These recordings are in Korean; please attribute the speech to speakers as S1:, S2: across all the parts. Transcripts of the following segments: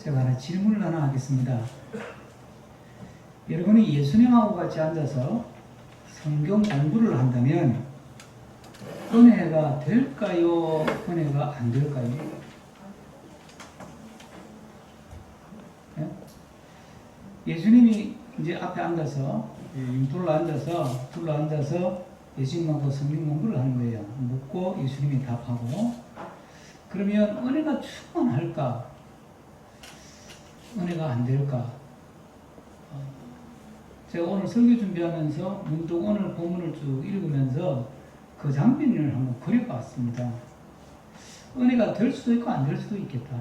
S1: 제가 하나 질문을 하나 하겠습니다. 여러분이 예수님하고 같이 앉아서 성경 공부를 한다면 은혜가 될까요? 은혜가 안 될까요? 예? 예수님이 이제 앞에 앉아서 둘러 앉아서 예수님하고 성경 공부를 하는 거예요. 묻고 예수님이 답하고. 그러면 은혜가 충만할까? 은혜가 안 될까? 제가 오늘 설교 준비하면서 문득 오늘 본문을 쭉 읽으면서 그 장면을 한번 그려봤습니다. 은혜가 될 수도 있고 안 될 수도 있겠다.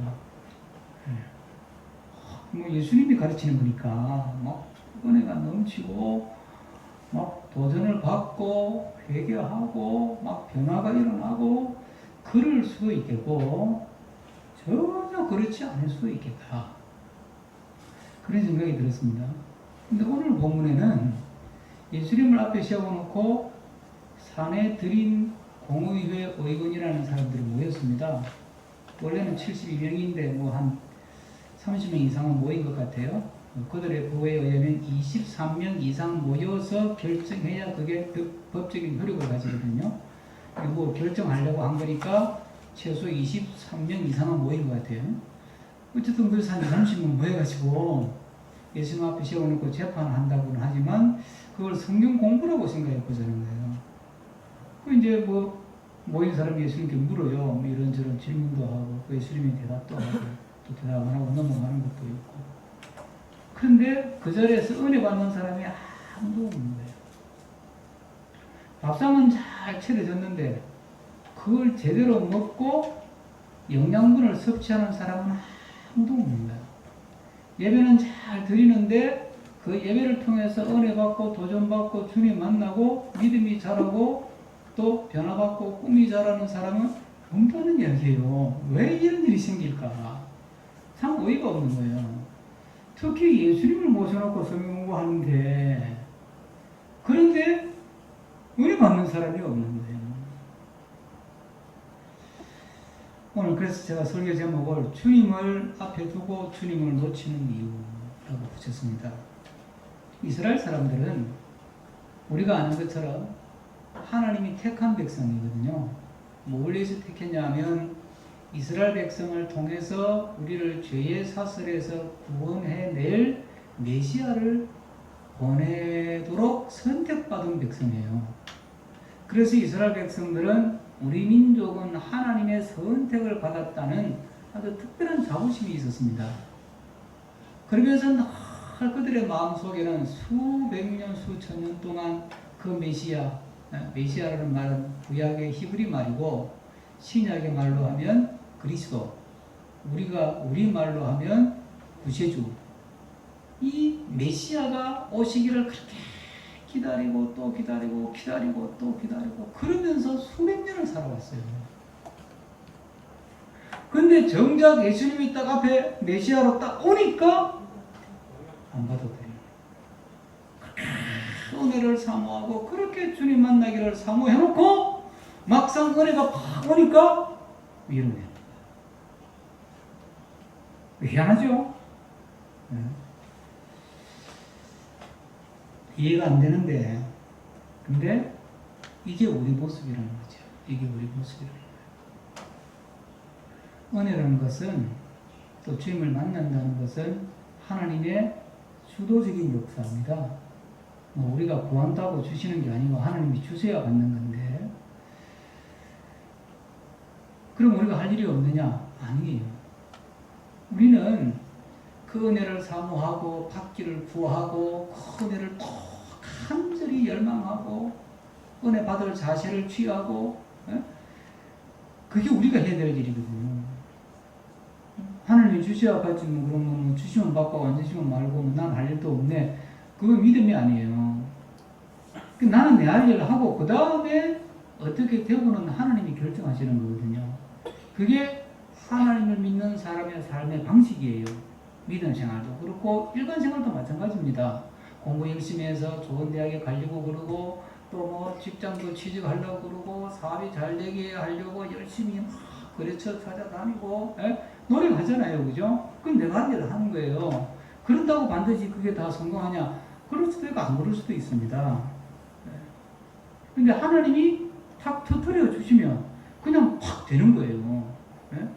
S1: 뭐 예수님이 가르치는 거니까 막 은혜가 넘치고 막 도전을 받고 회개하고 막 변화가 일어나고 그럴 수도 있겠고 전혀 그렇지 않을 수도 있겠다. 그런 생각이 들었습니다. 근데 오늘 본문에는 예수님을 앞에 세워놓고 산에 들인 공의회 의원이라는 사람들이 모였습니다. 원래는 72명인데 뭐 한 30명 이상은 모인 것 같아요. 그들의 보고에 의하면 23명 이상 모여서 결정해야 그게 법적인 효력을 가지거든요. 뭐 결정하려고 한 거니까 최소 23명 이상은 모인 것 같아요. 어쨌든 그래서 한 30명 모여가지고 예수님 앞에 세워놓고 재판을 한다고는 하지만 그걸 성경 공부라고 생각해보자는 거예요. 그 이제 뭐 모인 사람이 예수님께 물어요. 뭐 이런저런 질문도 하고 그 예수님이 대답도 하고 또 대답 안 하고 넘어가는 것도 있고. 그런데 그 자리에서 은혜 받는 사람이 아무도 없는 거예요. 밥상은 잘 차려졌는데 그걸 제대로 먹고 영양분을 섭취하는 사람은 아무도 없는 거예요. 예배는 잘 드리는데 그 예배를 통해서 은혜 받고 도전 받고 주님 만나고 믿음이 자라고 또 변화받고 꿈이 자라는 사람은 없다는 이야기예요. 왜 이런 일이 생길까? 참 어이가 없는 거예요. 특히 예수님을 모셔놓고 성경 공부하는데 그런데 은혜 받는 사람이 없는 거예요. 오늘 그래서 제가 설교 제목을 주님을 앞에 두고 주님을 놓치는 이유라고 붙였습니다. 이스라엘 사람들은 우리가 아는 것처럼 하나님이 택한 백성이거든요. 뭘 위해서 택했냐 하면 이스라엘 백성을 통해서 우리를 죄의 사슬에서 구원해낼 메시아를 보내도록 선택받은 백성이에요. 그래서 이스라엘 백성들은 우리 민족은 하나님의 선택을 받았다는 아주 특별한 자부심이 있었습니다. 그러면서 늘 그들의 마음속에는 수백 년, 수천 년 동안 그 메시아라는 말은 구약의 히브리 말이고 신약의 말로 하면 그리스도, 우리 말로 하면 구세주. 이 메시아가 오시기를 그렇게 기다리고 또 기다리고 기다리고 또 기다리고 그러면서 수백 년을 살아왔어요. 근데 정작 예수님이 딱 앞에 메시아로 딱 오니까 안 받아들여요. 은혜를 사모하고 그렇게 주님 만나기를 사모해놓고 막상 은혜가 팍 오니까 미루네요. 희한하죠? 네. 이해가 안 되는데 근데 이게 우리 모습이라는 거죠. 이게 우리 모습이라는 거예요. 은혜라는 것은 또 주님을 만난다는 것은 하나님의 주도적인 역사입니다. 뭐 우리가 구한다고 주시는 게 아니고 하나님이 주셔야 받는 건데 그럼 우리가 할 일이 없느냐? 아니에요. 우리는 그 은혜를 사모하고 받기를 구하고 그 은혜를 더 간절히 열망하고 은혜 받을 자세를 취하고 그게 우리가 해야 될 일이거든요. 하나님이 주셔야 받지 뭐 그러면 주시면 받고 안 주시면 말고 난 할 일도 없네. 그건 믿음이 아니에요. 나는 내 할 일을 하고 그 다음에 어떻게 되고는 하나님이 결정하시는 거거든요. 그게 하나님을 믿는 사람의 삶의 방식이에요. 믿음 생활도 그렇고 일반 생활도 마찬가지입니다. 공부 열심히 해서 좋은 대학에 가려고 그러고 또 뭐 직장도 취직하려고 그러고 사업이 잘 되게 하려고 열심히 막 거래처 찾아다니고 노력하잖아요. 그죠? 그럼 내가 할 일을 하는 거예요. 그런다고 반드시 그게 다 성공하냐? 그럴 수도 있고 안 그럴 수도 있습니다. 근데 하나님이 탁 터뜨려 주시면 그냥 확 되는 거예요. 예?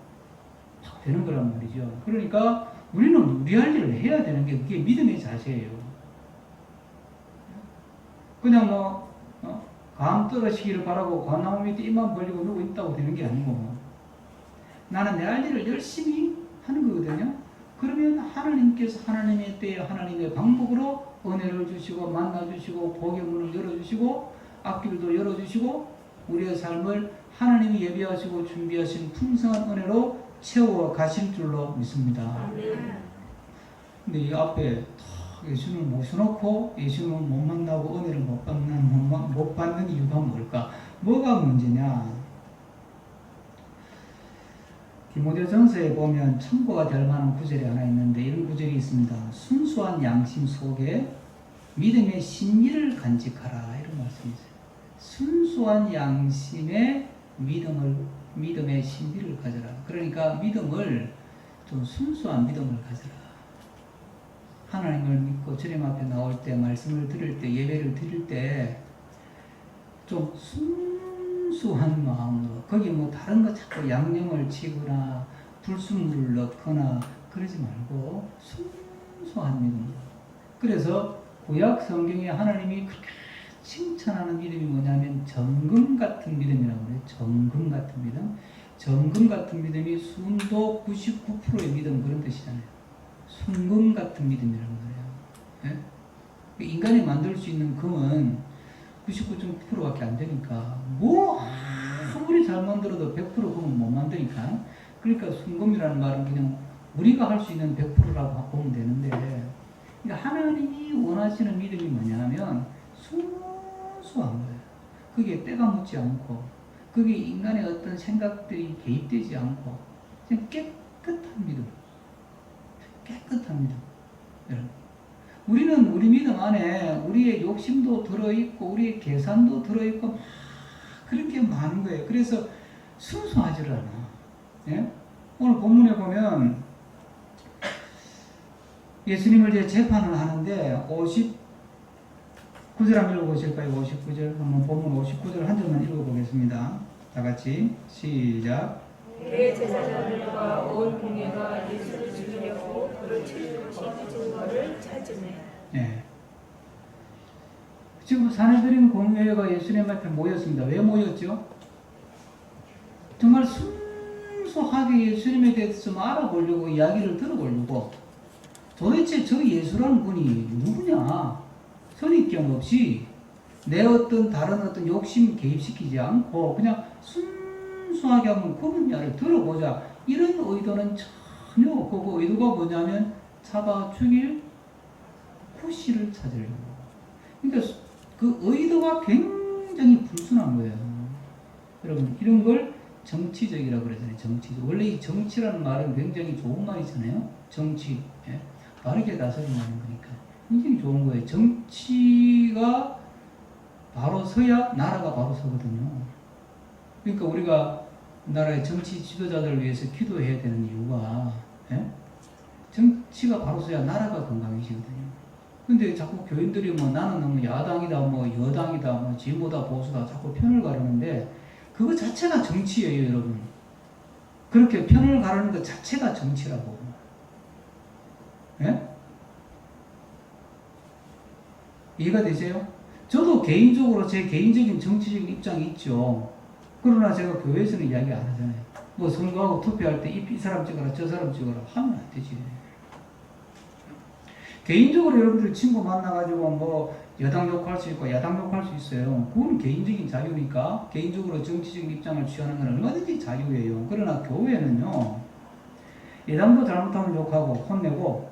S1: 확 되는 거란 말이죠. 그러니까 우리는 우리 할 일을 해야 되는 게 그게 믿음의 자세예요. 그냥 감 떨어지기를 바라고 관나무 밑에 입만 벌리고 누워 있다고 되는 게 아니고 나는 내 할 일을 열심히 하는 거거든요. 그러면 하나님께서 하나님의 때에 하나님의 방법으로 은혜를 주시고 만나주시고 복의 문을 열어주시고 앞길도 열어주시고 우리의 삶을 하나님이 예비하시고 준비하신 풍성한 은혜로 채워 가실 줄로 믿습니다. 근데 이 앞에 예수님을 모셔놓고 예수님을 못 만나고 은혜를 못 받는 이유가 뭘까? 뭐가 문제냐? 디모데전서에 보면 참고가 될 만한 구절이 하나 있는데 이런 구절이 있습니다. 순수한 양심 속에 믿음의 신비를 간직하라 이런 말씀이세요. 순수한 양심에 믿음의 신비를 가져라. 그러니까 믿음을 좀 순수한 믿음을 가져라. 하나님을 믿고 주님 앞에 나올 때 말씀을 들을 때 예배를 드릴 때 좀 순수한 마음으로 거기 뭐 다른 거 자꾸 양념을 치거나 불순물을 넣거나 그러지 말고 순수한 믿음. 그래서 구약 성경에 하나님이 그렇게 칭찬하는 믿음이 뭐냐면 정금 같은 믿음이라고 그래요. 정금 같은 믿음. 정금 같은 믿음이 순도 99%의 믿음 그런 뜻이잖아요. 순금 같은 믿음이라는 거예요. 예? 인간이 만들 수 있는 금은 99.9%밖에 안 되니까 뭐 아무리 잘 만들어도 100% 금은 못 만드니까 그러니까 순금이라는 말은 그냥 우리가 할 수 있는 100%라고 보면 되는데 그러니까 하나님이 원하시는 믿음이 뭐냐면 순수한 거예요. 그게 때가 묻지 않고 그게 인간의 어떤 생각들이 개입되지 않고 그냥 깨끗한 믿음. 깨끗한 믿음. 여러분. 우리는 우리 믿음 안에 우리의 욕심도 들어있고 우리의 계산도 들어있고 막 그렇게 많은 거예요. 그래서 순수하지를 않아. 예? 오늘 본문에 보면 예수님을 이제 재판을 하는데 59절 한번 읽어보실까요? 59절 한번 본문 59절 한 절만 읽어보겠습니다. 다 같이 시작.
S2: 대제사장들과 온 공회가 예수를 죽이려고 그를 칠 것이 증거를 찾으네.
S1: 네. 지금 사내들인 공회가 예수님 앞에 모였습니다. 왜 모였죠? 정말 순수하게 예수님에 대해서 좀 알아보려고 이야기를 들어보려고 도대체 저 예수라는 분이 누구냐? 선입견 없이 내 어떤 다른 어떤 욕심 개입시키지 않고 그냥 순수하게 한번 그분야를 들어보자. 이런 의도는 전혀 없고 그 의도가 뭐냐면 잡아 죽일 후시를 찾으려고. 그러니까 그 의도가 굉장히 불순한 거예요. 여러분 이런 걸 정치적이라고 그러잖아요. 정치적. 원래 이 정치라는 말은 굉장히 좋은 말이잖아요. 정치. 예? 바르게 나서는 거니까. 굉장히 좋은 거예요. 정치가 바로 서야 나라가 바로 서거든요. 그러니까 우리가 나라의 정치 지도자들을 위해서 기도해야 되는 이유가 예? 정치가 바로 서야 나라가 건강해지거든요. 근데 자꾸 교인들이 뭐 나는 너무 야당이다, 뭐 여당이다, 뭐 진보다 보수다 자꾸 편을 가르는데 그거 자체가 정치예요, 여러분. 그렇게 편을 가르는 것 자체가 정치라고. 예? 이해가 되세요? 저도 개인적으로 제 개인적인 정치적인 입장이 있죠. 그러나 제가 교회에서는 이야기 안 하잖아요. 뭐 선거하고 투표할 때 이 사람 찍어라 저 사람 찍어라 하면 안 되지. 개인적으로 여러분들 친구 만나가지고 뭐 여당 욕할 수 있고 야당 욕할 수 있어요. 그건 개인적인 자유니까 개인적으로 정치적인 입장을 취하는 건 얼마든지 자유예요. 그러나 교회는요. 여당도 잘못하면 욕하고 혼내고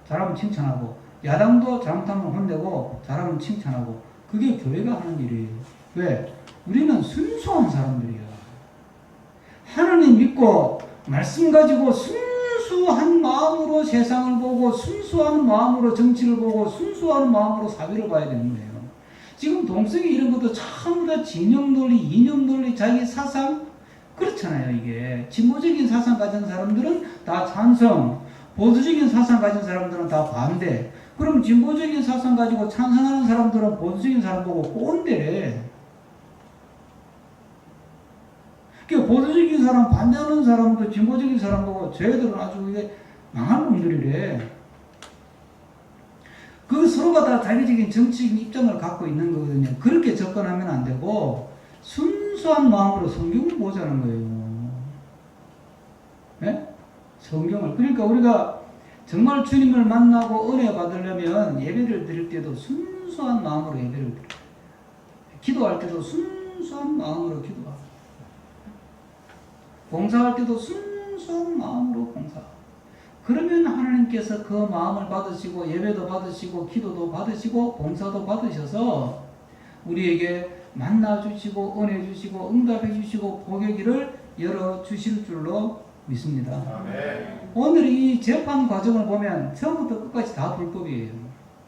S1: 잘하면 칭찬하고 야당도 잘못하면 혼내고 잘하면 칭찬하고 그게 교회가 하는 일이에요. 왜? 우리는 순수한 사람들이야. 하나님 믿고 말씀 가지고 순수한 마음으로 세상을 보고 순수한 마음으로 정치를 보고 순수한 마음으로 사회를 봐야 되는 거예요. 지금 동성애 이런 것도 전부 다 진영 논리, 이념 논리, 자기 사상 그렇잖아요. 이게 진보적인 사상 가진 사람들은 다 찬성, 보수적인 사상 가진 사람들은 다 반대. 그럼 진보적인 사상 가지고 찬성하는 사람들은 보수적인 사람 보고 꼰대래. 그러니까 보수적인 사람 반대하는 사람도 진보적인 사람 보고 쟤들은 아주 이게 망한 놈들이래. 그 서로가 다 자기적인 정치적인 입장을 갖고 있는 거거든요. 그렇게 접근하면 안 되고 순수한 마음으로 성경을 보자는 거예요. 네? 성경을. 그러니까 우리가 정말 주님을 만나고 은혜 받으려면 예배를 드릴 때도 순수한 마음으로 예배를 드려요. 기도할 때도 순수한 마음으로 기도하고, 봉사할 때도 순수한 마음으로 봉사하고. 그러면 하나님께서 그 마음을 받으시고 예배도 받으시고 기도도 받으시고 봉사도 받으셔서 우리에게 만나 주시고 은혜 주시고 응답해 주시고 복의 길을 열어 주실 줄로 믿습니다.
S3: 아멘.
S1: 오늘 이 재판 과정을 보면 처음부터 끝까지 다 불법이에요.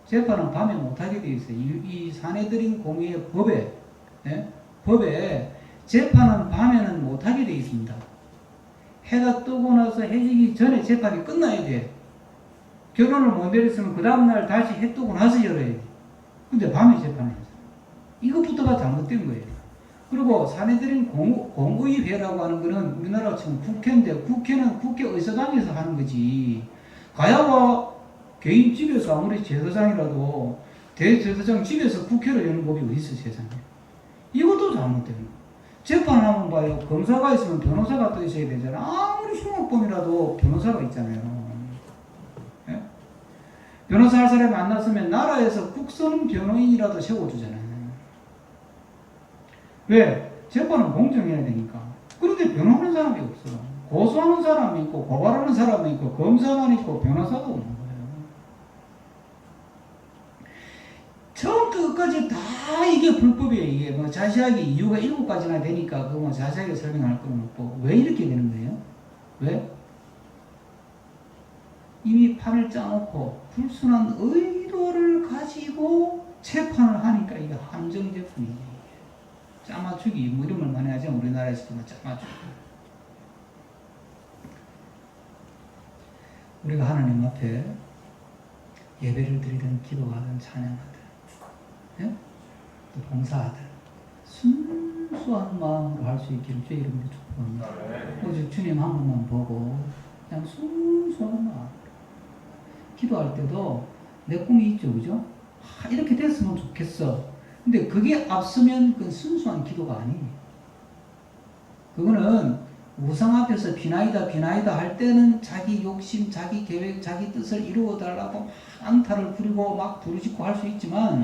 S1: 재판은 밤에 못하게 되어 있어요. 이 사내들인 공의의 법에, 예? 법에 재판은 밤에는 못하게 되어 있습니다. 해가 뜨고 나서 해지기 전에 재판이 끝나야 돼. 결론을 못 내렸으면 그 다음날 다시 해 뜨고 나서 열어야 돼. 근데 밤에 재판을 했어요. 이것부터가 잘못된 거예요. 그리고 사내들인 공의회라고 하는 거는 우리나라 지금 국회인데, 국회는 국회의사당에서 하는 거지. 가야와 개인 집에서 아무리 제사장이라도 대제사장 집에서 국회를 여는 법이 어디 있어, 세상에. 이것도 잘못된 거예요. 재판하면 봐요. 검사가 있으면 변호사가 또 있어야 되잖아. 아무리 흉악범이라도 변호사가 있잖아요. 예? 변호사 할 사람이 안 났으면 나라에서 국선 변호인이라도 세워주잖아요. 왜? 재판은 공정해야 되니까. 그런데 변호하는 사람이 없어. 고소하는 사람이 있고 고발하는 사람이 있고 검사만 있고 변호사가 없는 거예요. 처음부터 끝까지 다 이게 불법이에요. 이게 뭐 자세하게 이유가 7가지나 되니까 그거 뭐 자세하게 설명할 건 없고. 왜 이렇게 되는 거예요? 왜? 이미 판을 짜놓고 불순한 의도를 가지고 재판을 하니까 이게 함정재판이에요. 짜맞추기, 뭐 이름을 많이 하죠. 우리나라에서도 짜맞추기. 우리가 하나님 앞에 예배를 드리든 기도하든 찬양하든, 예? 또 봉사하든 순수한 마음으로 할 수 있기를 주의 이름으로 축복합니다. 오직 주님 한 분만 보고 그냥 순수한 마음으로 기도할 때도 내 꿈이 있죠, 그죠? 이렇게 됐으면 좋겠어. 근데 그게 앞서면 그건 순수한 기도가 아니에요. 그거는 우상 앞에서 비나이다 할 때는 자기 욕심, 자기 계획, 자기 뜻을 이루어달라고 막 안타를 부리고 막 부르짖고 할 수 있지만,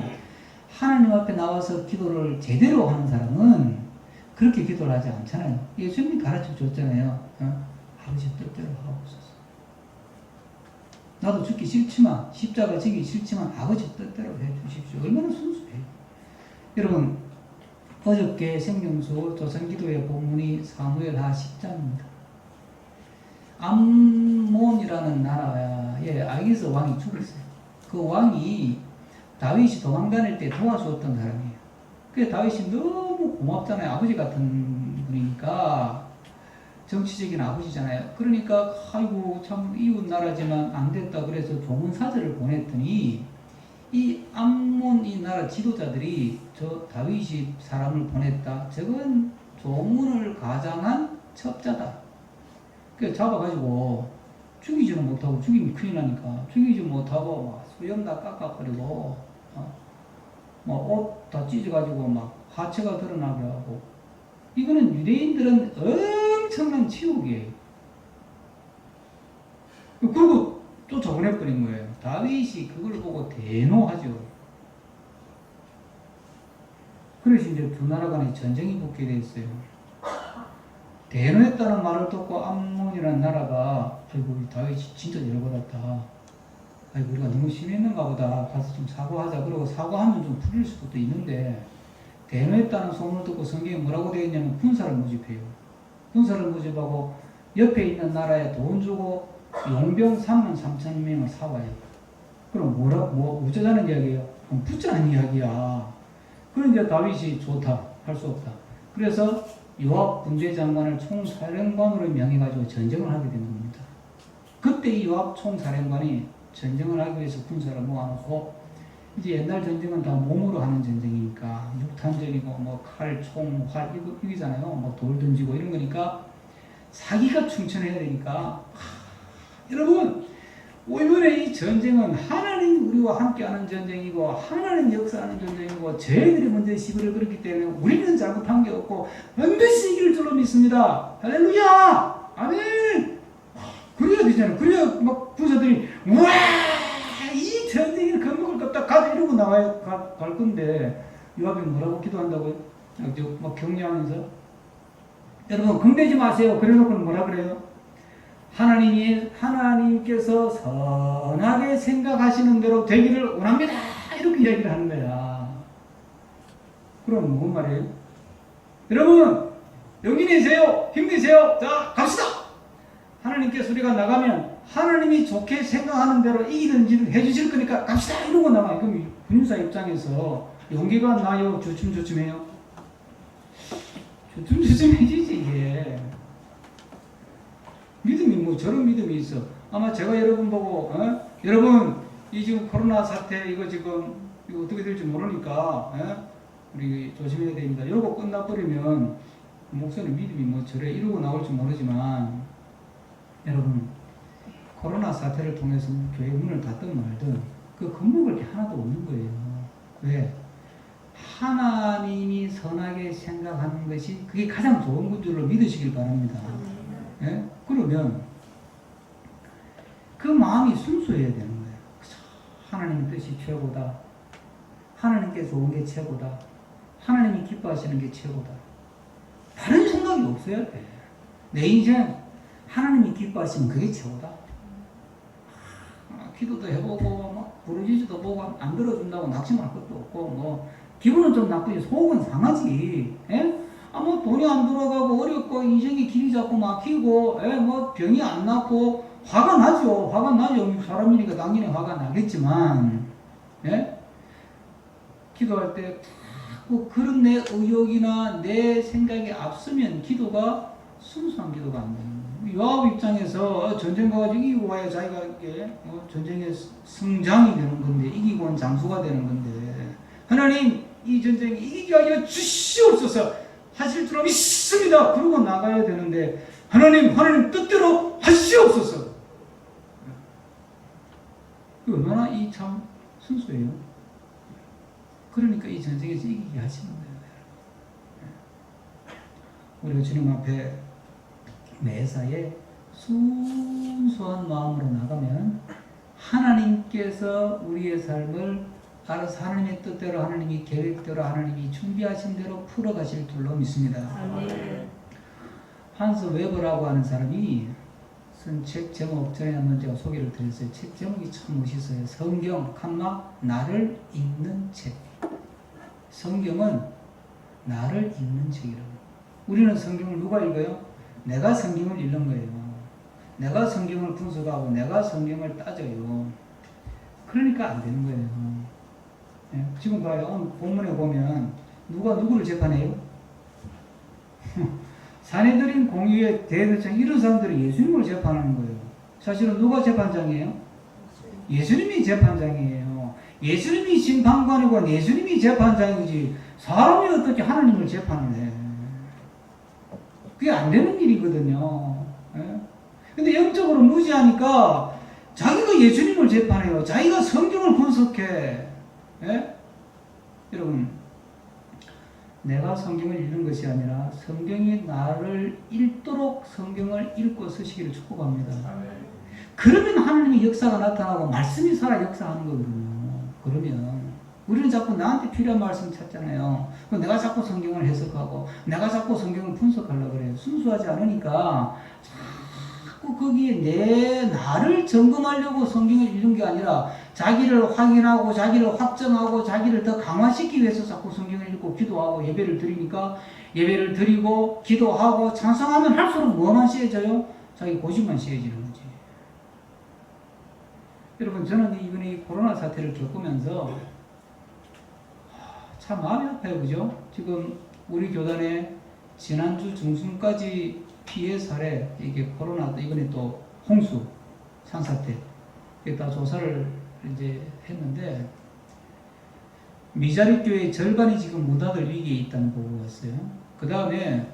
S1: 하나님 앞에 나와서 기도를 제대로 하는 사람은 그렇게 기도를 하지 않잖아요. 예수님이 가르쳐 줬잖아요. 아버지 뜻대로 하옵소서. 나도 죽기 싫지만, 십자가 지기 싫지만 아버지 뜻대로 해주십시오. 얼마나 순수해요. 여러분, 어저께 생명수 조선기도의 본문이 사무엘하 10장입니다. 암몬이라는 나라에 아기스 왕이 죽었어요. 그 왕이 다윗이 도망 다닐 때 도와주었던 사람이에요. 그래서 다윗이 너무 고맙잖아요. 아버지 같은 분이니까. 정치적인 아버지잖아요. 그러니까 아이고 참 이웃 나라지만 안 됐다 그래서 조문 사절을 보냈더니 이 암몬 이 나라 지도자들이 저 다윗이 사람을 보냈다. 저건 조문을 가장한 첩자다. 그래서 잡아가지고 죽이지는 못하고, 죽이면 큰일 나니까 죽이지 못하고 막 수염 다 깎아버리고 막 옷 다 찢어가지고 막 하체가 드러나게 하고. 이거는 유대인들은 엄청난 치욕이에요. 그리고 쫓아보내버린 거예요. 다윗이 그걸 보고 대노하죠. 그래서 이제 두 나라 간에 전쟁이 붙게 됐어요. 대노했다는 말을 듣고 암몬이라는 나라가 아이고 다윗이 진짜 열받았다. 아이고 우리가 너무 심했는가 보다. 가서 좀 사과하자. 그러고 사과하면 좀 풀릴 수도 있는데, 대노했다는 소문을 듣고 성경에 뭐라고 되어 있냐면 군사를 모집해요. 군사를 모집하고 옆에 있는 나라에 돈 주고 용병 33,000명을 사와요. 그럼 뭐 어쩌자는 이야기예요? 붙자는 이야기야. 그럼 이제 다윗이 좋다, 할 수 없다. 그래서 요압 군대장관을 총사령관으로 명해가지고 전쟁을 하게 된 겁니다. 그때 이 요압 총사령관이 전쟁을 하기 위해서 군사를 모아놓고 이제 옛날 전쟁은 다 몸으로 하는 전쟁이니까 육탄전이고 뭐 칼, 총, 활 이거잖아요. 뭐 돌 던지고 이런 거니까 사기가 충천해야 되니까 여러분 이번에 이 전쟁은 하나님 우리와 함께하는 전쟁이고 하나님 역사하는 전쟁이고 저희들이 먼저 시비를 걸었기 때문에 우리는 잘못한 게 없고 반드시 이길 줄로 믿습니다. 할렐루야! 아멘! 그래야 되잖아요. 그래야 막 부사들이 와! 이 전쟁에 겁먹을 것 없다. 가자 이러고 나와야 갈 건데 요압이 뭐라고 기도한다고요? 막 격려하면서 여러분 겁내지 마세요. 그래놓고는 뭐라 그래요? 하나님께서 선하게 생각하시는 대로 되기를 원합니다. 이렇게 이야기를 하는 거야. 그럼 무슨 말이에요? 여러분, 용기 내세요. 힘내세요. 자, 갑시다. 하나님께서 우리가 나가면 하나님이 좋게 생각하는 대로 이기든지 해주실 거니까 갑시다. 이러고 나가요. 그럼 군사 입장에서 용기가 나요? 주춤주춤해요? 주춤주춤해지지, 이게. 믿음이 뭐 저런 믿음이 있어. 아마 제가 여러분 보고 여러분 이 지금 코로나 사태 이거 지금 이거 어떻게 될지 모르니까 우리 조심해야 됩니다. 이러고 끝나버리면 목사님 믿음이 뭐 저래 이러고 나올지 모르지만 여러분 코로나 사태를 통해서 교회 문을 닫든 말든 그 겁먹을 게 하나도 없는 거예요. 왜? 하나님이 선하게 생각하는 것이 그게 가장 좋은 것들로 믿으시길 바랍니다. 예? 그러면 그 마음이 순수해야 되는 거예요. 하나님의 뜻이 최고다. 하나님께 좋은 게 최고다. 하나님이 기뻐하시는 게 최고다. 다른 생각이 없어야 돼. 내 인생 하나님이 기뻐하시면 그게 최고다. 기도도 해보고 막 부르짖어도 보고 안 들어준다고 낙심할 것도 없고 뭐 기분은 좀 나쁘지 속은 상하지. 예? 뭐 돈이 안 들어가고 어렵고 인생이 길이 자꾸 막히고 뭐 병이 안 낫고 화가 나죠. 화가 나죠. 사람이니까 당연히 화가 나겠지만 기도할 때 자꾸 그런 내 의욕이나 내 생각이 앞서면 기도가 순수한 기도가 안 되는 거예요. 요압 입장에서 전쟁 가가지고 이기고 와야 자기가 이게 전쟁의 승장이 되는 건데 이기고 온 장수가 되는 건데 하나님 이 전쟁 이기게 하여 주시옵소서 하실 줄 믿습니다. 그러고 나가야 되는데 하나님 뜻대로 하시옵소서. 얼마나 이 참 순수해요. 그러니까 이 전쟁에서 이기게 하시는 거예요. 우리가 주님 앞에 매사에 순수한 마음으로 나가면 하나님께서 우리의 삶을 알아서 하나님의 뜻대로 하나님이 계획대로 하나님이 준비하신 대로 풀어가실 줄로 믿습니다.
S2: 아멘.
S1: 한스 웨버라고 하는 사람이 쓴 책 제목 전에 한번 제가 소개를 드렸어요. 책 제목이 참 멋있어요. 성경, 나를 읽는 책. 성경은 나를 읽는 책이라고. 우리는 성경을 누가 읽어요? 내가 성경을 읽는 거예요. 내가 성경을 분석하고 내가 성경을 따져요. 그러니까 안 되는 거예요. 지금 봐요. 오늘 본문에 보면 누가 누구를 재판해요? 사내들인 공의회 대대장 이런 사람들이 예수님을 재판하는 거예요. 사실은 누가 재판장이에요? 예수님이 재판장이에요. 예수님이 심판관이고 예수님이 재판장이지 사람이 어떻게 하나님을 재판을 해? 그게 안 되는 일이거든요. 근데 영적으로 무지하니까 자기가 예수님을 재판해요. 자기가 성경을 분석해. 여러분 내가 성경을 읽는 것이 아니라 성경이 나를 읽도록 성경을 읽고 쓰시기를 축복합니다. 그러면 하나님의 역사가 나타나고 말씀이 살아 역사하는 거거든요. 그러면 우리는 자꾸 나한테 필요한 말씀 찾잖아요. 내가 자꾸 성경을 해석하고 내가 자꾸 성경을 분석하려고 그래요. 순수하지 않으니까 자꾸 거기에 나를 점검하려고 성경을 읽는 게 아니라 자기를 확인하고 자기를 확정하고 자기를 더 강화시키기 위해서 자꾸 성경을 읽고 기도하고 예배를 드리니까 예배를 드리고 기도하고 찬송하면 할수록 뭐만 씌어져요? 자기 고집만 씌어지는 거지. 여러분 저는 이번에 이 코로나 사태를 겪으면서 참 마음이 아파요. 그죠? 지금 우리 교단에 지난주 중순까지 피해 사례, 이게 코로나, 이번에 또 홍수, 산사태, 이게 다 조사를 이제 했는데, 미자립 교회의 절반이 지금 문 닫을 위기에 있다는 보고가 왔어요. 그 다음에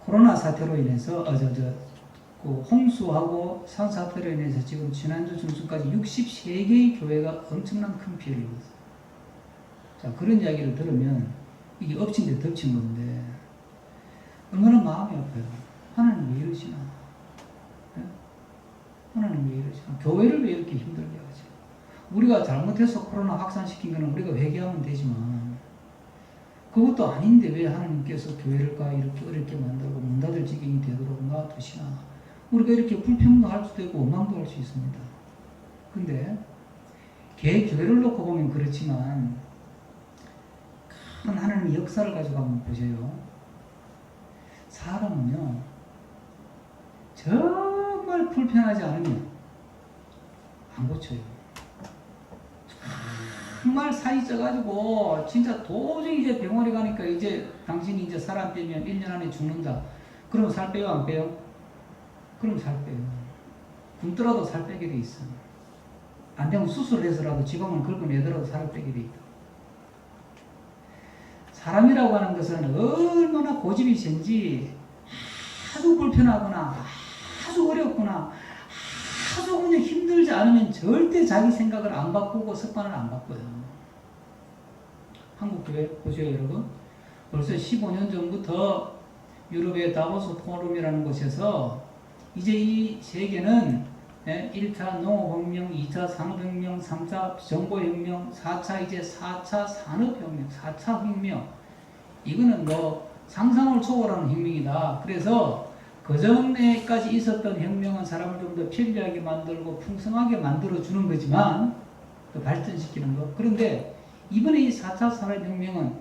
S1: 코로나 사태로 인해서, 그 홍수하고 산사태로 인해서 지금 지난주 중순까지 63개의 교회가 엄청난 큰 피해를 입었어요. 자, 그런 이야기를 들으면 이게 엎친 데 덮친 건데 얼마나 마음이 아파요. 하나님 왜 이러시나? 네? 하나님 왜 이러시나? 교회를 왜 이렇게 힘들게 하지? 우리가 잘못해서 코로나 확산시킨 거는 우리가 회개하면 되지만 그것도 아닌데 왜 하나님께서 교회를 이렇게 어렵게 만들고 문 닫을 지경이 되도록 놔두시나? 우리가 이렇게 불평도 할 수도 있고 원망도 할 수 있습니다. 근데 교회를 놓고 보면 그렇지만 큰 하나님의 역사를 가지고 한번 보세요. 사람은요, 정말 불편하지 않으면 안 고쳐요. 정말 살이 쪄가지고 진짜 도저히 이제 병원에 가니까 이제 당신이 이제 사람 빼면 1년 안에 죽는다. 그러면 살 빼요, 안 빼요? 그럼 살 빼요. 굶더라도 살 빼게 돼 있어. 안 되면 수술을 해서라도 지방을 긁어내더라도 살을 빼게 돼 있다. 사람이라고 하는 것은 얼마나 고집이 센지 아주 불편하거나 아주 어렵거나 아주 그냥 힘들지 않으면 절대 자기 생각을 안 바꾸고 습관을 안 바꿔요. 한국교회 보세요, 여러분. 벌써 15년 전부터 유럽의 다보스 포럼이라는 곳에서 이제 이 세계는 1차 농업혁명, 2차 산업혁명, 3차 정보혁명, 4차 이제 4차 산업혁명, 4차 혁명. 이거는 뭐 상상을 초월하는 혁명이다. 그래서 그전에까지 있었던 혁명은 사람을 좀 더 편리하게 만들고 풍성하게 만들어주는 거지만 또 발전시키는 거. 그런데 이번에 이 4차 산업혁명은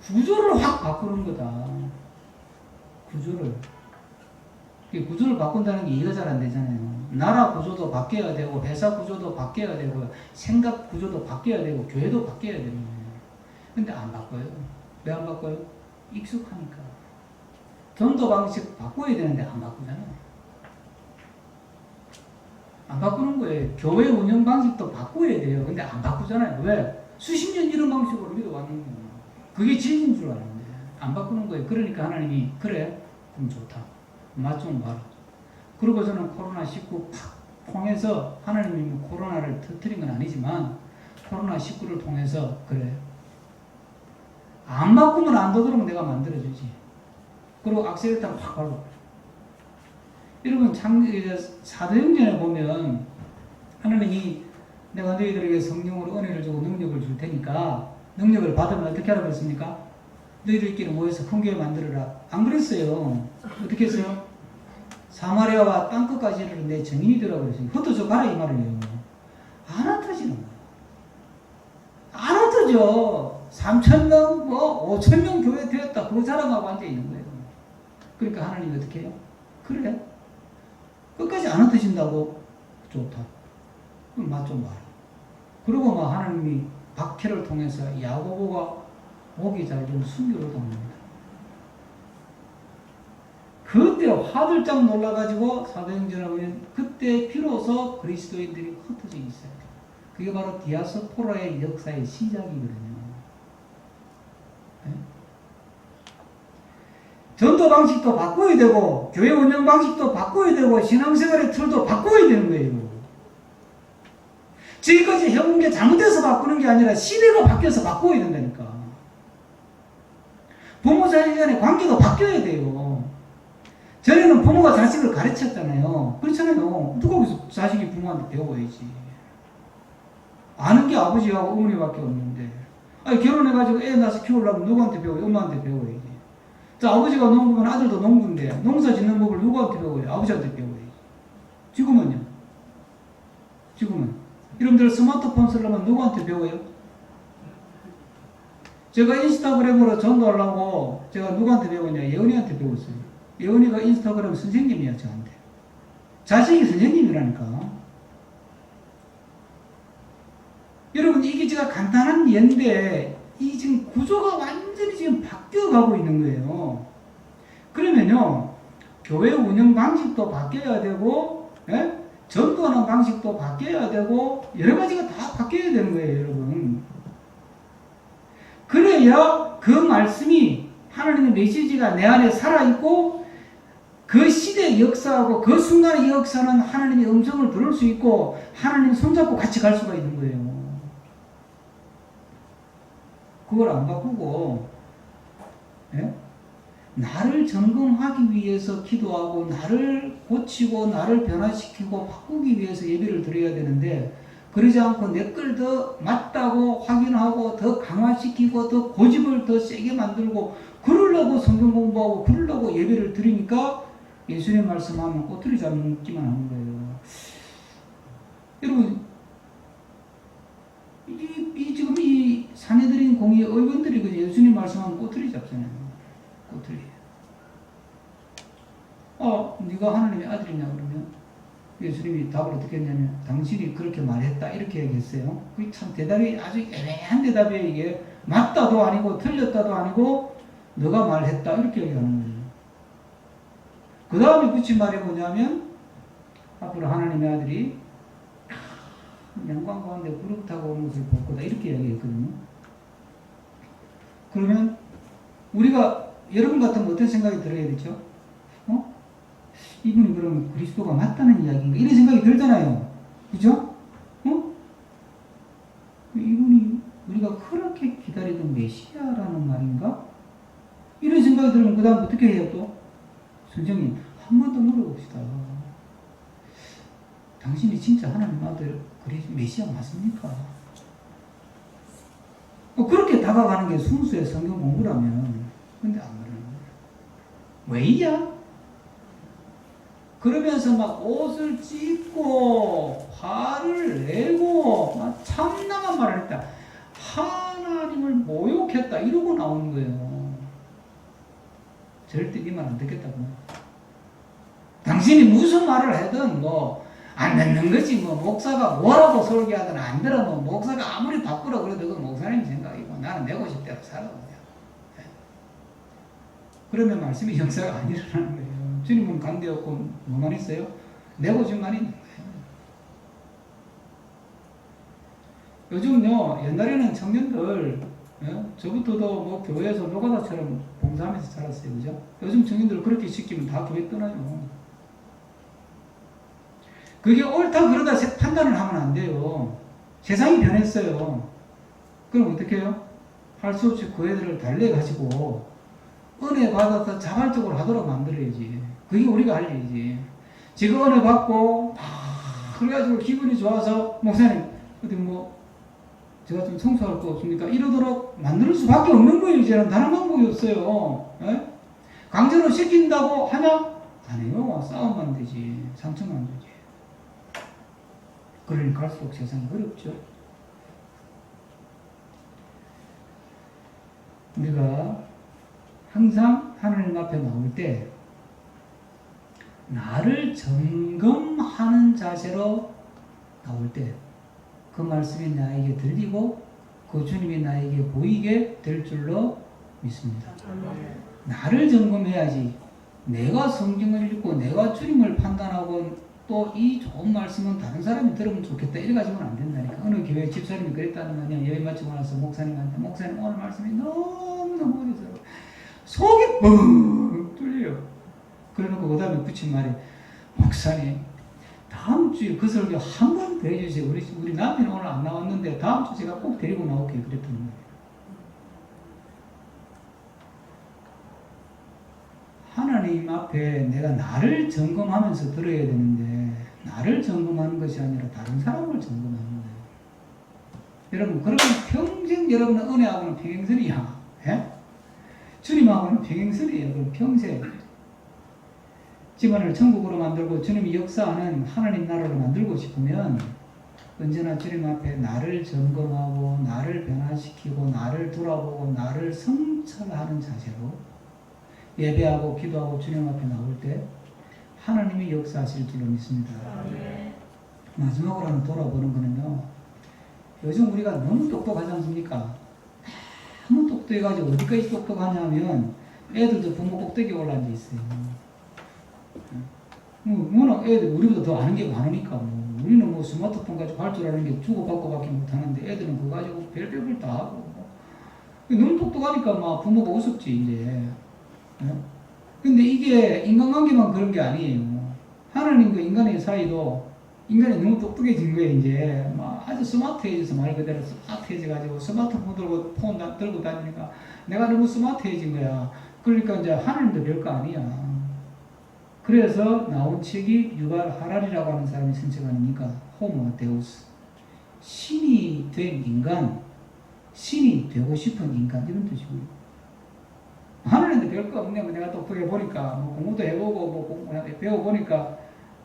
S1: 구조를 확 바꾸는 거다. 구조를. 구조를 바꾼다는 게 이해가 잘 안 되잖아요. 나라 구조도 바뀌어야 되고 회사 구조도 바뀌어야 되고 생각 구조도 바뀌어야 되고 교회도 바뀌어야 되는 거예요. 근데 안 바꿔요. 왜 안 바꿔요? 익숙하니까. 전도 방식 바꿔야 되는데 안 바꾸잖아요. 안 바꾸는 거예요. 교회 운영 방식도 바꿔야 돼요. 근데 안 바꾸잖아요. 왜? 수십 년 이런 방식으로 믿어왔는 거예요. 그게 진인 줄 아는데 안 바꾸는 거예요. 그러니까 하나님이 그래? 그럼 좋다. 맛 좀 봐라. 그리고 저는 코로나19 팍 통해서 하나님이 코로나를 터뜨린 건 아니지만 코로나19를 통해서 그래. 안 바꾸면 안 되도록 내가 만들어주지. 그리고 악셀레이터를 확 밟아. 여러분 사도행전에 보면 하나님이 내가 너희들에게 성령으로 은혜를 주고 능력을 줄 테니까 능력을 받으면 어떻게 하라고 했습니까? 너희들끼리 모여서 큰 교회 만들어라. 안 그랬어요. 어떻게 했어요? 사마리아와 땅끝까지 이르는 내 정인이 되라고 그랬어요. 흩어져 가라 이 말이에요. 안 흩어지는 거예요. 안 흩어져. 3,000명, 5,000명 교회 되었다. 그 자랑하고 앉아있는 거예요. 그러니까 하나님이 어떻게 해요? 그래. 끝까지 안 흩어진다고? 좋다. 그럼 맛 좀 봐라. 그리고 막 하나님이 박해를 통해서 야고보가 목이 잘좀 순교를 당합니다. 그때 화들짝 놀라가지고 사도행전을 보면 그때 비로소 그리스도인들이 흩어져 있어요. 그게 바로 디아스포라의 역사의 시작이거든요. 네? 전도 방식도 바꿔야 되고 교회 운영 방식도 바꿔야 되고 신앙생활의 틀도 바꿔야 되는 거예요. 지금까지 해온 게 잘못해서 바꾸는 게 아니라 시대가 바뀌어서 바꿔야 된다니까. 부모 자식 간의 관계도 바뀌어야 돼요. 전에는 부모가 자식을 가르쳤잖아요. 그렇잖아요. 누가 거기서 자식이 부모한테 배워야지. 아는 게 아버지하고 어머니밖에 없는데. 아니, 결혼해가지고 애 낳아서 키우려면 누구한테 배워요? 엄마한테 배워야지. 자, 아버지가 농부면 아들도 농부인데 농사 짓는 법을 누구한테 배워요? 아버지한테 배워야지. 지금은요? 지금은 여러분들 스마트폰 쓰려면 누구한테 배워요? 제가 인스타그램으로 전도하려고 제가 누구한테 배웠냐? 예은이한테 배웠어요. 예은이가 인스타그램 선생님이야, 저한테. 자식이 선생님이라니까. 여러분, 이게 제가 간단한 예인데, 이 지금 구조가 완전히 지금 바뀌어가고 있는 거예요. 그러면요, 교회 운영 방식도 바뀌어야 되고, 예? 전도하는 방식도 바뀌어야 되고, 여러 가지가 다 바뀌어야 되는 거예요, 여러분. 그래야 그 말씀이, 하나님의 메시지가 내 안에 살아있고, 그 시대의 역사하고 그 순간의 역사는 하나님의 음성을 들을 수 있고, 하나님 손잡고 같이 갈 수가 있는 거예요. 그걸 안 바꾸고, 예? 나를 점검하기 위해서 기도하고 나를 고치고 나를 변화시키고 바꾸기 위해서 예배를 드려야 되는데, 그러지 않고 내 걸 더 맞다고 확인하고 더 강화시키고 더 고집을 더 세게 만들고 그러려고 성경 공부하고 그러려고 예배를 드리니까 예수님 말씀하면 꼬투리 잡기만 하는 거예요. 여러분, 지금 이 사내들인 공의 의원들이 그 예수님 말씀하면 꼬투리 잡잖아요. 꼬투리. 네가 하나님의 아들이냐 그러면 예수님이 답을 어떻게 했냐면 당신이 그렇게 말했다 이렇게 얘기했어요. 그게 참 대답이 아주 애매한 대답이에요. 이게 맞다도 아니고 틀렸다도 아니고 너가 말했다 이렇게 얘기하는 거예요. 그 다음에 붙인 말이 뭐냐면 앞으로 하나님의 아들이 영광 가운데 구름 타고 오는 것을 볼 거다 이렇게 얘기했거든요. 그러면 우리가 여러분 같으면 어떤 생각이 들어야 되죠? 이분이 그러면 그리스도가 맞다는 이야기인가? 이런 생각이 들잖아요. 그죠? 이분이 우리가 그렇게 기다리던 메시아라는 말인가? 이런 생각이 들면 그 다음 어떻게 해요 또? 선생님, 한 번 더 물어봅시다. 당신이 진짜 하나님 아들 메시아 맞습니까? 그렇게 다가가는 게 순수의 성경 공부라면, 근데 안 그러는 거예요. 왜이야? 그러면서 막 옷을 찢고 화를 내고 막 참나만 말을 했다. 하나님을 모욕했다. 이러고 나오는 거예요. 절대 네 말 안 듣겠다고. 당신이 무슨 말을 하든 안 듣는 거지. 목사가 뭐라고 설교하든 안 들으면 목사가 아무리 바꾸라 그래도 그건 목사님 생각이고 나는 내 고집대로 살아. 그러면 말씀이 역사가 안 일어나는 거예요. 주님은 강대였고 뭐만 있어요? 내 고집만 있는 거예요. 요즘요, 옛날에는 청년들, 저부터도 교회에서 노가다처럼 봉사하면서 자랐어요. 그죠? 요즘 청년들 그렇게 시키면 다 교회 떠나요. 그게 옳다 그러다 판단을 하면 안 돼요. 세상이 변했어요. 그럼 어떻게 해요? 할 수 없이 그 애들을 달래가지고 은혜 받아서 자발적으로 하도록 만들어야지. 그게 우리가 할 일이지. 지금 은혜 받고 그래가지고 기분이 좋아서 목사님 어디 제가 좀 청소할 거 없습니까? 이러도록 만들 수밖에 없는 거예요. 이제는 다른 방법이 없어요. 에? 강제로 시킨다고 하냐? 안 해요. 싸움만 되지. 상처만 되지. 그러니 갈수록 세상이 어렵죠. 우리가 항상 하나님 앞에 나올 때 나를 점검하는 자세로 나올 때 그 말씀이 나에게 들리고 그 주님이 나에게 보이게 될 줄로 믿습니다. 나를 점검해야지. 내가 성경을 읽고 내가 주님을 판단하고 또 이 좋은 말씀은 다른 사람이 들으면 좋겠다 이래가지고는 안 된다니까. 어느 교회 집사님이 그랬다는 거 아니야. 예배 마치고 나서 목사님한테 목사님 오늘 말씀이 너무너무 어려서요. 속이 뻥 뚫려요. 그래놓고 그 다음에 붙인 말이 목사님 다음 주에 그 설교 한 번 더 해주세요. 우리 남편은 오늘 안 나왔는데 다음 주 제가 꼭 데리고 나올게요. 그랬던 거예요. 하나님 앞에 내가 나를 점검하면서 들어야 되는데 나를 점검하는 것이 아니라 다른 사람을 점검하는 거예요. 여러분 그러면 평생 여러분은 은혜하고는 평행선이야. 예? 주님하고는 평행선이에요. 그럼 평생 집안을 천국으로 만들고 주님이 역사하는 하나님 나라를 만들고 싶으면 언제나 주님 앞에 나를 점검하고 나를 변화시키고 나를 돌아보고 나를 성찰하는 자세로 예배하고 기도하고 주님 앞에 나올 때 하나님이 역사하실 줄로 믿습니다. 마지막으로 하나 돌아보는 거는요. 요즘 우리가 너무 똑똑하지 않습니까? 너무 똑똑해가지고 어디까지 똑똑하냐면 애들도 부모 꼭대기에 올라앉아 있어요. 워낙 애들 우리보다 더 아는 게 많으니까 뭐. 우리는 뭐 스마트폰 가지고 할 줄 아는 게 주고받고밖에 못하는데 애들은 그거 가지고 별별 다 하고 뭐. 너무 똑똑하니까 막 부모가 우습지 이제. 근데 이게 인간관계만 그런 게 아니에요. 하나님과 인간의 사이도 인간이 너무 똑똑해진 거예요 이제. 막 아주 스마트해져서 말 그대로 스마트해져가지고 스마트폰 들고 다니니까 내가 너무 스마트해진 거야. 그러니까 이제 하나님도 별거 아니야. 그래서 나온 책이 유발 하랄이라고 하는 사람이 쓴 책 아닙니까? 호모 데우스. 신이 된 인간, 신이 되고 싶은 인간 이런 뜻이고요. 하나님도 별거 없네. 내가 똑똑해 보니까 뭐 공부도 해보고 뭐 배워보니까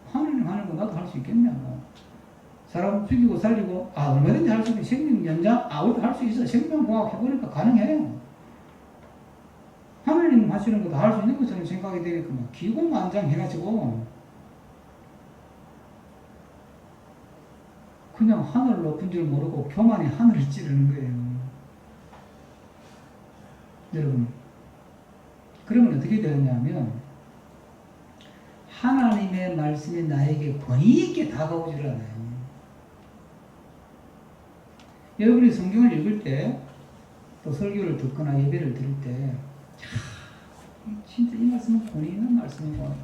S1: 하나님 하는 거 나도 할 수 있겠냐 뭐. 사람 죽이고 살리고 얼마든지 할 수 있는 생명 연장 우리도 할 수 있어. 생명공학 해보니까 가능해요. 하나님 하시는 거 다 할 수 있는 것처럼 생각이 되니까 막 기고만장 해가지고 그냥 하늘 높은 줄 모르고 교만이 하늘을 찌르는 거예요. 여러분, 그러면 어떻게 되느냐면 하나님의 말씀이 나에게 권위 있게 다가오질 않아요. 여러분이 성경을 읽을 때 또 설교를 듣거나 예배를 드릴 때 진짜 이 말씀은 권위 있는 말씀이고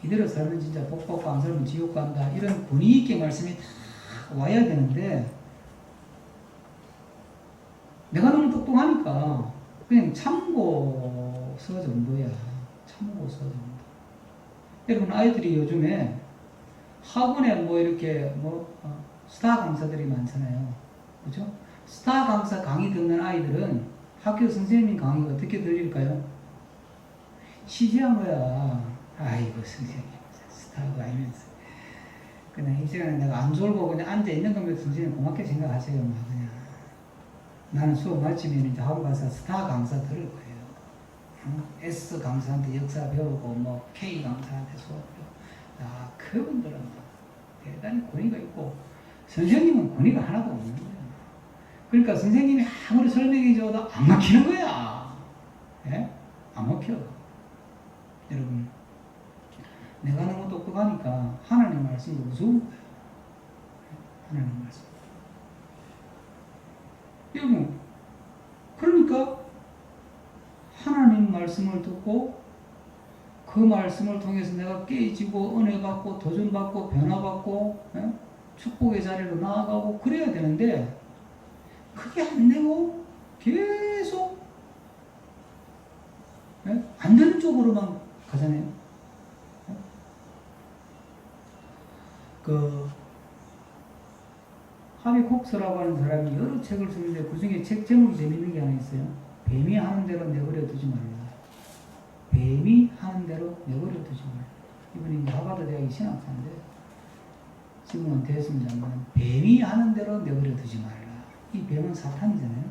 S1: 이대로 살면 진짜 복 받고 안 살면 지옥 간다 이런 권위 있게 말씀이 다 와야 되는데 내가 너무 똑똑하니까 그냥 참고서 정도야. 참고서 정도. 여러분 아이들이 요즘에 학원에 뭐 이렇게 스타 강사들이 많잖아요. 그죠? 스타 강사 강의 듣는 아이들은 학교 선생님 강의가 어떻게 들릴까요? 시시한 거야. 아이고 선생님 스타가 아니면서 그냥 이 시간에 내가 안 졸고 그냥 앉아 있는 거면 선생님 고맙게 생각하세요. 막 그냥 나는 수업 마치면 이제 학원 가서 스타 강사 들을 거예요. S 강사한테 역사 배우고 뭐 K 강사한테 수업 배우고 그분들은 대단히 권위가 있고 선생님은 권위가 하나도 없는 거예요. 그러니까 선생님이 아무리 설명해 줘도 안 막히는 거야. 예? 안 막혀. 여러분, 내가 너무 똑똑하니까 하나님 말씀이 무서운 거예요. 하나님 말씀. 여러분, 그러니까 하나님 말씀을 듣고 그 말씀을 통해서 내가 깨지고 은혜 받고 도전 받고 변화 받고 축복의 자리로 나아가고 그래야 되는데 그게 안 되고 계속 안 되는 쪽으로만 가잖아요. 그 하비콕스라고 하는 사람이 여러 책을 쓰는데 그 중에 책 제목이 재밌는 게 하나 있어요. 뱀이 하는 대로 내버려 두지 말라. 뱀이 하는 대로 내버려 두지 말라. 이분이 이제 하버드 대학의 신학자인데 지금은 됐습니다만 뱀이 하는 대로 내버려 두지 말라. 이 뱀은 사탄이잖아요.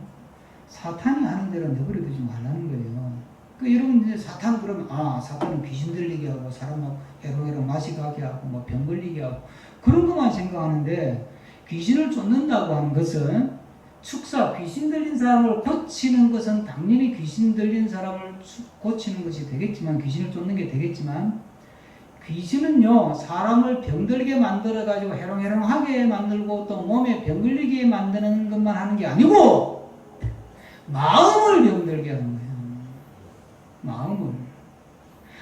S1: 사탄이 하는 대로 내버려 두지 말라는 거예요. 그 여러분 이제 사탄 그러면 사탄은 귀신 들리게 하고 사람 막 해롱해롱 맛이 가게 하고 뭐 병 걸리게 하고 그런 것만 생각하는데 귀신을 쫓는다고 하는 것은 축사 귀신 들린 사람을 고치는 것은 당연히 귀신 들린 사람을 고치는 것이 되겠지만 귀신을 쫓는 게 되겠지만 귀신은요 사람을 병들게 만들어 가지고 해롱해롱하게 만들고 또 몸에 병 걸리게 만드는 것만 하는 게 아니고 마음을 병들게 하는 거예요.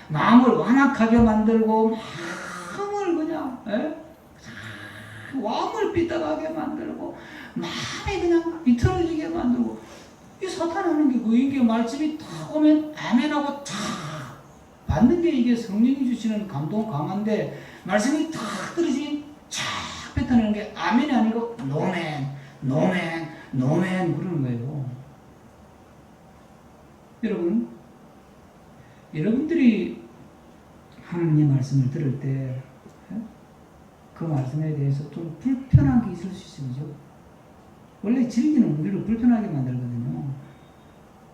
S1: 마음을 완악하게 만들고 마음을 그냥 마음을 삐딱하게 만들고 마음이 그냥 비틀어지게 만들고 이 사탄 하는 게 그게 말씀이 딱 오면 아멘하고 탁 받는 게 이게 성령이 주시는 감동 강한데 말씀이 탁 떨어지면 쫙 뱉어내는 게 아멘이 아니고 노멘 그러는 거예요. 여러분들이 하나님의 말씀을 들을 때 그 말씀에 대해서 좀 불편한 게 있을 수 있죠. 원래 진리는 우리를 불편하게 만들거든요.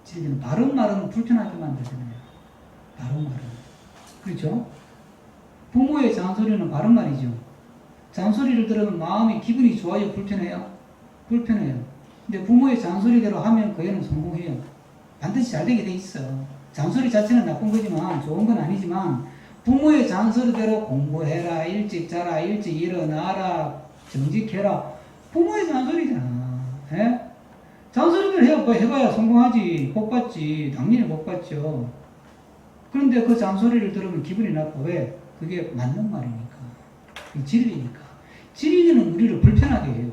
S1: 진리는 바른 말은 불편하게 만들잖아요. 바른 말은. 그렇죠? 부모의 잔소리는 바른 말이죠. 잔소리를 들으면 마음이 기분이 좋아요? 불편해요? 불편해요. 근데 부모의 잔소리대로 하면 그 애는 성공해요. 반드시 잘 되게 돼 있어. 잔소리 자체는 나쁜 거지만 좋은 건 아니지만 부모의 잔소리대로 공부해라, 일찍 자라, 일찍 일어나라, 정직해라. 부모의 잔소리잖아. 예? 잔소리대로 해봐야 성공하지. 복 받지. 당연히 복 받죠. 그런데 그 잔소리를 들으면 기분이 나빠. 왜? 그게 맞는 말이니까. 그게 진리니까. 진리는 우리를 불편하게 해요.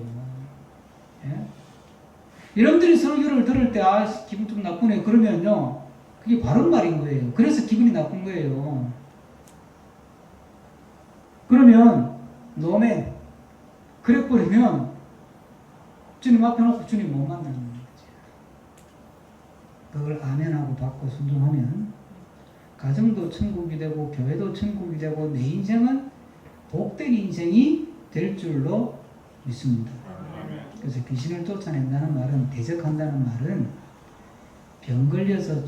S1: 예? 여러분들이 설교를 들을 때, 기분 좀 나쁘네. 그러면요, 그게 바른 말인 거예요. 그래서 기분이 나쁜 거예요. 그러면, 노멘, 그래버리면, 주님 앞에 놓고 주님 못 만나는 거지. 그걸 아멘하고 받고 순종하면, 가정도 천국이 되고, 교회도 천국이 되고, 내 인생은 복된 인생이 될 줄로 믿습니다. 그래서 귀신을 쫓아낸다는 말은, 대적한다는 말은 병 걸려서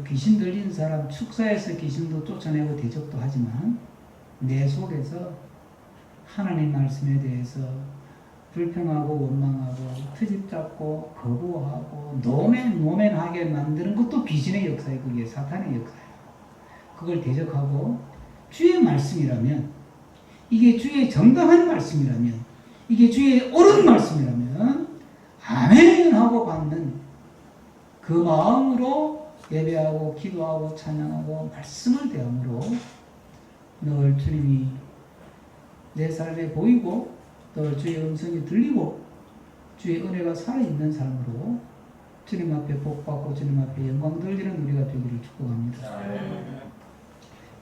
S1: 귀신 들린 사람 축사해서 귀신도 쫓아내고 대적도 하지만 내 속에서 하나님 말씀에 대해서 불평하고 원망하고 트집 잡고 거부하고 노맨하게 만드는 것도 귀신의 역사예요. 그게 사탄의 역사예요. 그걸 대적하고 주의 말씀이라면, 이게 주의 정당한 말씀이라면, 이게 주의 옳은 말씀이라면 아멘 하고 받는 그 마음으로 예배하고 기도하고 찬양하고 말씀을 대함으로 늘 주님이 내 삶에 보이고 늘 주의 음성이 들리고 주의 은혜가 살아있는 삶으로 주님 앞에 복받고 주님 앞에 영광 돌리는 우리가 되기를 축복합니다.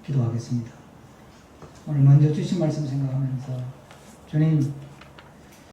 S1: 기도하겠습니다. 오늘 먼저 주신 말씀 생각하면서 주님,